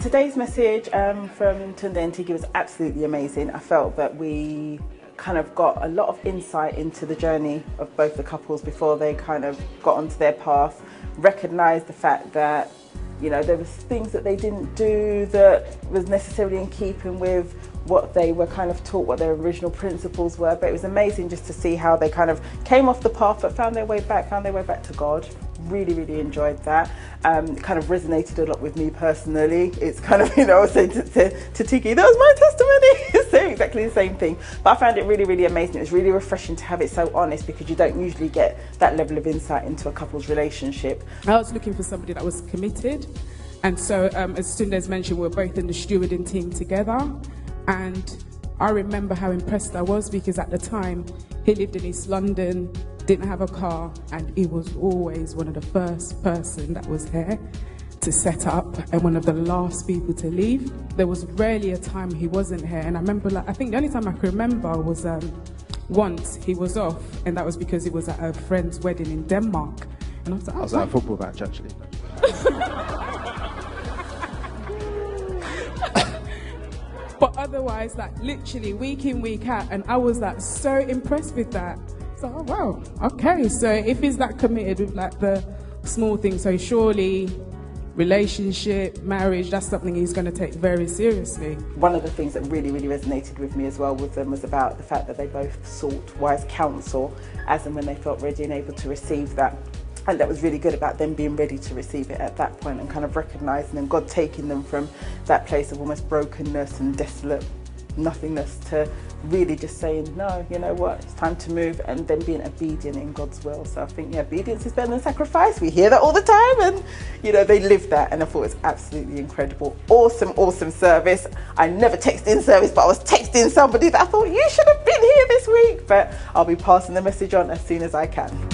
Today's message from Tunde and Tiki was absolutely amazing. I felt that we kind of got a lot of insight into the journey of both the couples before they kind of got onto their path, recognised the fact that, you know, there was things that they didn't do that was necessarily in keeping with what they were kind of taught, what their original principles were. But it was amazing just to see how they kind of came off the path but found their way back to God. Really, really enjoyed that. It kind of resonated a lot with me personally. It's kind of, you know, I was saying to Tiki, that was my testimony. Saying exactly the same thing. But I found it really, really amazing. It was really refreshing to have it so honest, because you don't usually get that level of insight into a couple's relationship. I was looking for somebody that was committed. And so, as Tunde's mentioned, we're both in the stewarding team together. And I remember how impressed I was, because at the time, he lived in East London, didn't have a car, and he was always one of the first person that was here to set up and one of the last people to leave. There was rarely a time he wasn't here. And I remember, like, I think the only time I can remember was once he was off, and that was because he was at a friend's wedding in Denmark. And I was like, at a football match, actually. But otherwise, like, literally week in, week out, and I was like so impressed with that. So, oh wow, okay, so if he's that committed with like the small things, so surely relationship, marriage, that's something he's going to take very seriously. One of the things that really, really resonated with me as well with them was about the fact that they both sought wise counsel as and when they felt ready and able to receive that. And that was really good about them being ready to receive it at that point, and kind of recognising and God taking them from that place of almost brokenness and desolate nothingness to really just saying, no, you know what, it's time to move, and then being obedient in God's will. So I think, yeah, obedience is better than sacrifice. We hear that all the time, and, you know, they live that, and I thought it was absolutely incredible. Awesome, awesome service. I never text in service, but I was texting somebody that I thought, you should have been here this week, but I'll be passing the message on as soon as I can.